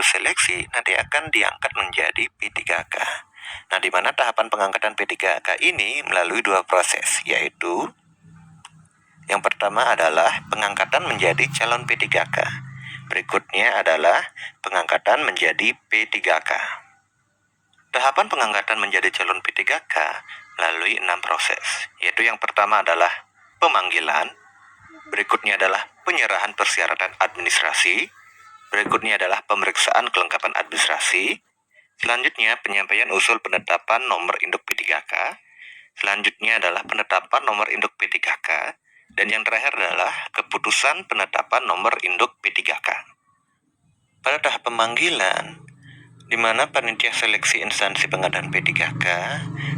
lulus seleksi nanti akan diangkat menjadi P3K. Nah, di mana tahapan pengangkatan P3K ini melalui dua proses, yaitu yang pertama adalah pengangkatan menjadi calon P3K. Berikutnya adalah pengangkatan menjadi P3K. Tahapan pengangkatan menjadi calon P3K melalui 6 proses, yaitu yang pertama adalah pemanggilan, berikutnya adalah penyerahan persyaratan administrasi, berikutnya adalah pemeriksaan kelengkapan administrasi, selanjutnya penyampaian usul penetapan nomor induk P3K, selanjutnya adalah penetapan nomor induk P3K, dan yang terakhir adalah keputusan penetapan nomor induk P3K. Pada tahap pemanggilan, di mana panitia seleksi instansi pengadaan P3K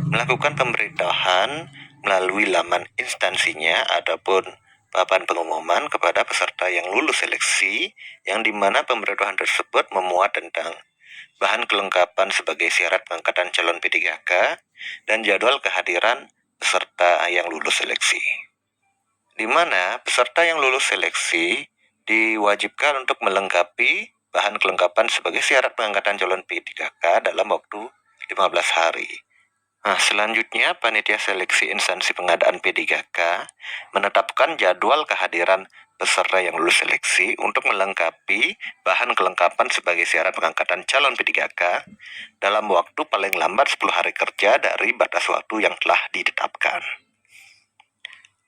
melakukan pemberitahuan melalui laman instansinya ataupun papan pengumuman kepada peserta yang lulus seleksi, yang dimana pemberitahuan tersebut memuat tentang bahan kelengkapan sebagai syarat pengangkatan calon P3K dan jadwal kehadiran peserta yang lulus seleksi. Di mana peserta yang lulus seleksi diwajibkan untuk melengkapi bahan kelengkapan sebagai syarat pengangkatan calon P3K dalam waktu 15 hari. Nah, selanjutnya panitia seleksi instansi pengadaan P3K menetapkan jadwal kehadiran peserta yang lulus seleksi untuk melengkapi bahan kelengkapan sebagai syarat pengangkatan calon P3K dalam waktu paling lambat 10 hari kerja dari batas waktu yang telah ditetapkan.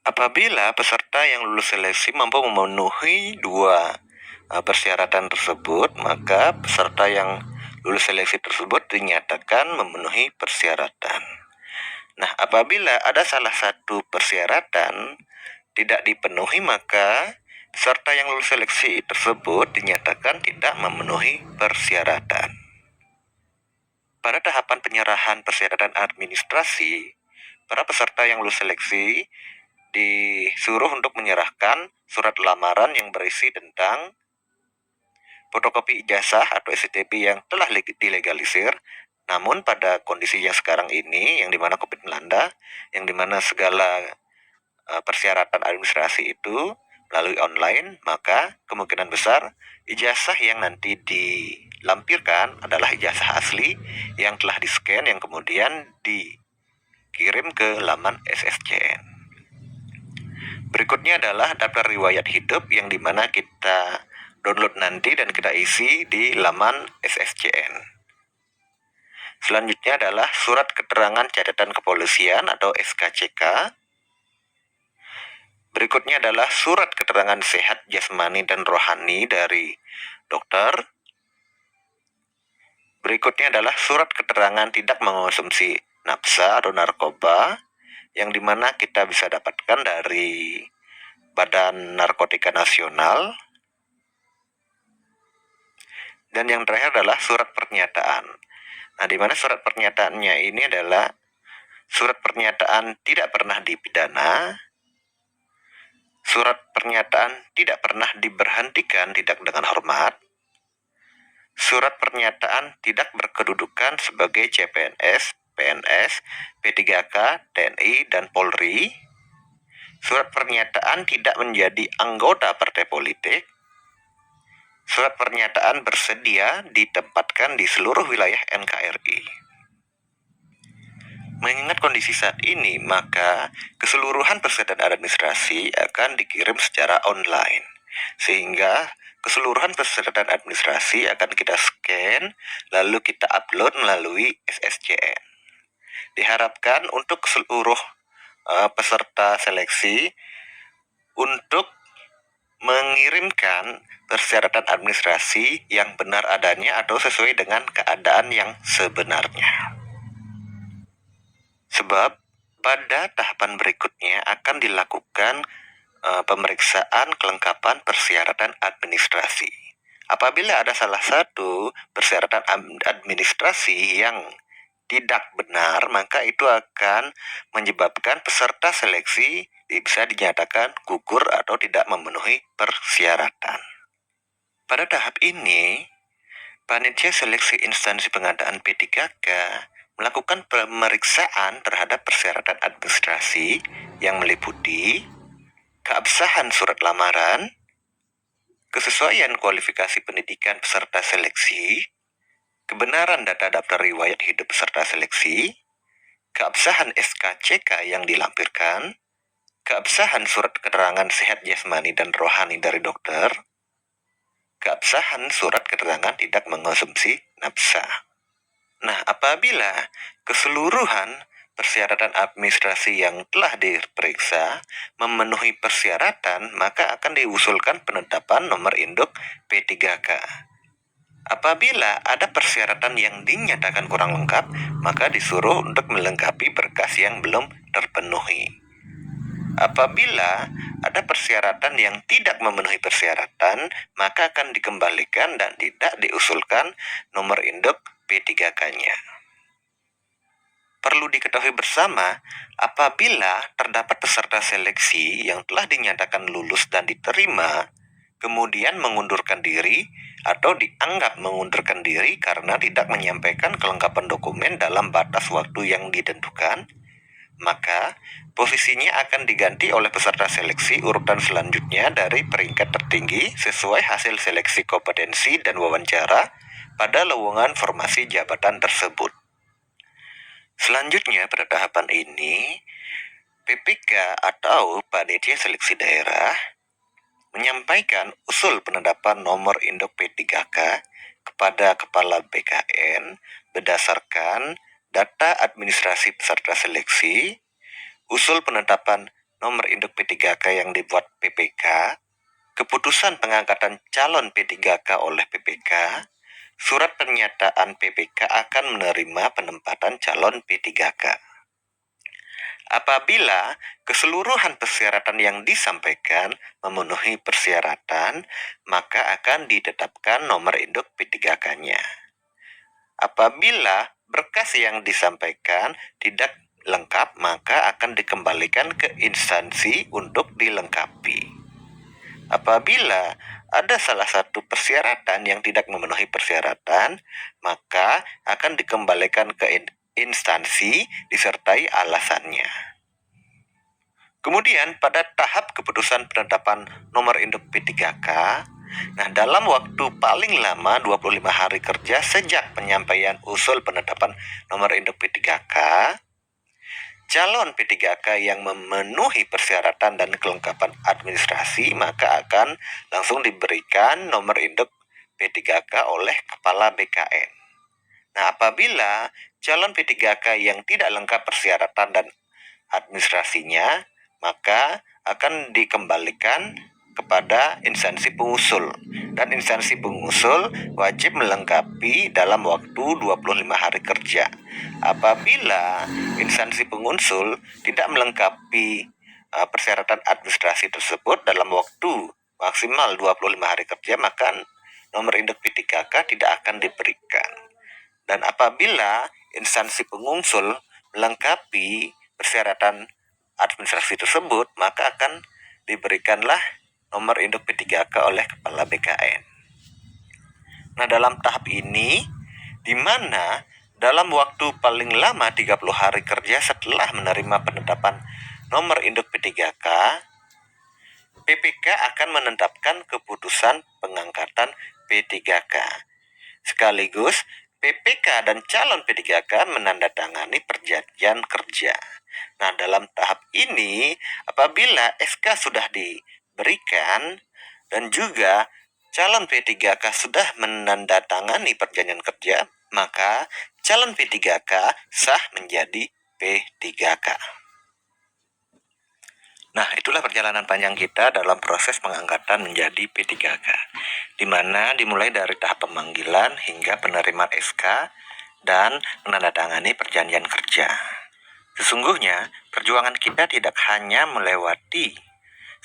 Apabila peserta yang lulus seleksi mampu memenuhi dua persyaratan tersebut, maka peserta yang lulus seleksi tersebut dinyatakan memenuhi persyaratan. Nah, apabila ada salah satu persyaratan tidak dipenuhi, maka peserta yang lulus seleksi tersebut dinyatakan tidak memenuhi persyaratan. Pada tahapan penyerahan persyaratan administrasi, para peserta yang lulus seleksi disuruh untuk menyerahkan surat lamaran yang berisi tentang fotokopi ijazah atau STP yang telah dilegalisir. Namun pada kondisi yang sekarang ini, yang dimana COVID melanda, yang dimana segala persyaratan administrasi itu melalui online, maka kemungkinan besar ijazah yang nanti dilampirkan adalah ijazah asli yang telah di-scan, yang kemudian dikirim ke laman SSCN. Berikutnya adalah daftar riwayat hidup yang dimana kita download nanti dan kita isi di laman SSCN. Selanjutnya adalah surat keterangan catatan kepolisian atau SKCK. Berikutnya adalah surat keterangan sehat jasmani dan rohani dari dokter. Berikutnya adalah surat keterangan tidak mengonsumsi nafsa atau narkoba, yang dimana kita bisa dapatkan dari Badan Narkotika Nasional. Dan yang terakhir adalah surat pernyataan. Nah, dimana surat pernyataannya ini adalah surat pernyataan tidak pernah dipidana, surat pernyataan tidak pernah diberhentikan tidak dengan hormat, surat pernyataan tidak berkedudukan sebagai CPNS, PNS, P3K, TNI, dan Polri, surat pernyataan tidak menjadi anggota partai politik, surat pernyataan bersedia ditempatkan di seluruh wilayah NKRI. Mengingat kondisi saat ini, maka keseluruhan persyaratan administrasi akan dikirim secara online, sehingga keseluruhan persyaratan administrasi akan kita scan, lalu kita upload melalui SSCN. Diharapkan untuk seluruh peserta seleksi untuk mengirimkan persyaratan administrasi yang benar adanya atau sesuai dengan keadaan yang sebenarnya. Sebab pada tahapan berikutnya akan dilakukan pemeriksaan kelengkapan persyaratan administrasi. Apabila ada salah satu persyaratan administrasi yang tidak benar, maka itu akan menyebabkan peserta seleksi bisa dinyatakan gugur atau tidak memenuhi persyaratan. Pada tahap ini, panitia seleksi instansi pengadaan P3K melakukan pemeriksaan terhadap persyaratan administrasi yang meliputi keabsahan surat lamaran, kesesuaian kualifikasi pendidikan peserta seleksi, kebenaran data daftar riwayat hidup peserta seleksi, keabsahan SKCK yang dilampirkan, keabsahan surat keterangan sehat jasmani dan rohani dari dokter, keabsahan surat keterangan tidak mengonsumsi nafsa. Nah, apabila keseluruhan persyaratan administrasi yang telah diperiksa memenuhi persyaratan, maka akan diusulkan penetapan nomor induk P3K. Apabila ada persyaratan yang dinyatakan kurang lengkap, maka disuruh untuk melengkapi berkas yang belum terpenuhi. Apabila ada persyaratan yang tidak memenuhi persyaratan, maka akan dikembalikan dan tidak diusulkan nomor induk P3K-nya. Perlu diketahui bersama, apabila terdapat peserta seleksi yang telah dinyatakan lulus dan diterima, kemudian mengundurkan diri atau dianggap mengundurkan diri karena tidak menyampaikan kelengkapan dokumen dalam batas waktu yang ditentukan, maka posisinya akan diganti oleh peserta seleksi urutan selanjutnya dari peringkat tertinggi sesuai hasil seleksi kompetensi dan wawancara pada lowongan formasi jabatan tersebut. Selanjutnya pada tahapan ini, PPK atau Panitia Seleksi Daerah menyampaikan usul penetapan nomor induk P3K kepada Kepala BKN berdasarkan data administrasi peserta seleksi, usul penetapan nomor induk P3K yang dibuat PPK, keputusan pengangkatan calon P3K oleh PPK, surat pernyataan PPK akan menerima penempatan calon P3K. Apabila keseluruhan persyaratan yang disampaikan memenuhi persyaratan, maka akan ditetapkan nomor induk P3K-nya. Apabila berkas yang disampaikan tidak lengkap, maka akan dikembalikan ke instansi untuk dilengkapi. Apabila ada salah satu persyaratan yang tidak memenuhi persyaratan, maka akan dikembalikan ke instansi disertai alasannya. Kemudian pada tahap keputusan penetapan nomor induk P3K, nah dalam waktu paling lama 25 hari kerja sejak penyampaian usul penetapan nomor induk P3K, calon P3K yang memenuhi persyaratan dan kelengkapan administrasi maka akan langsung diberikan nomor induk P3K oleh Kepala BKN. Nah, apabila calon P3K yang tidak lengkap persyaratan dan administrasinya, maka akan dikembalikan kepada instansi pengusul, dan instansi pengusul wajib melengkapi dalam waktu 25 hari kerja. Apabila instansi pengusul tidak melengkapi persyaratan administrasi tersebut dalam waktu maksimal 25 hari kerja, maka nomor induk P3K tidak akan diberikan. Dan apabila instansi pengusul melengkapi persyaratan administrasi tersebut, maka akan diberikanlah nomor induk P3K oleh Kepala BKN. Nah, dalam tahap ini, di mana dalam waktu paling lama 30 hari kerja setelah menerima penetapan nomor induk P3K, PPK akan menetapkan keputusan pengangkatan P3K. Sekaligus PPK dan calon P3K menandatangani perjanjian kerja. Nah, dalam tahap ini, apabila SK sudah diberikan dan juga calon P3K sudah menandatangani perjanjian kerja, maka calon P3K sah menjadi P3K. Nah, itulah perjalanan panjang kita dalam proses pengangkatan menjadi P3K, di mana dimulai dari tahap pemanggilan hingga penerimaan SK dan menandatangani perjanjian kerja. Sesungguhnya, perjuangan kita tidak hanya melewati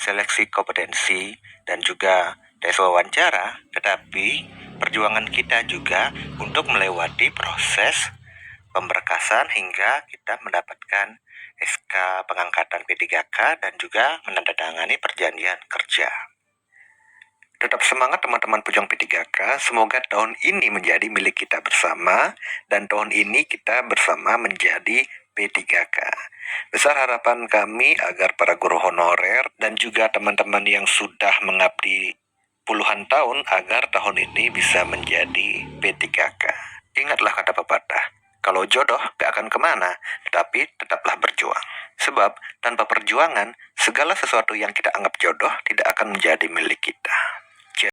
seleksi kompetensi dan juga tes wawancara, tetapi perjuangan kita juga untuk melewati proses pemberkasan hingga kita mendapatkan SK pengangkatan P3K dan juga menandatangani perjanjian kerja. Tetap semangat teman-teman pejuang P3K, semoga tahun ini menjadi milik kita bersama dan tahun ini kita bersama menjadi P3K. Besar harapan kami agar para guru honorer dan juga teman-teman yang sudah mengabdi puluhan tahun agar tahun ini bisa menjadi P3K. Ingatlah kata pepatah, kalau jodoh gak akan kemana, tetapi tetaplah berjuang. Sebab tanpa perjuangan, segala sesuatu yang kita anggap jodoh tidak akan menjadi milik kita.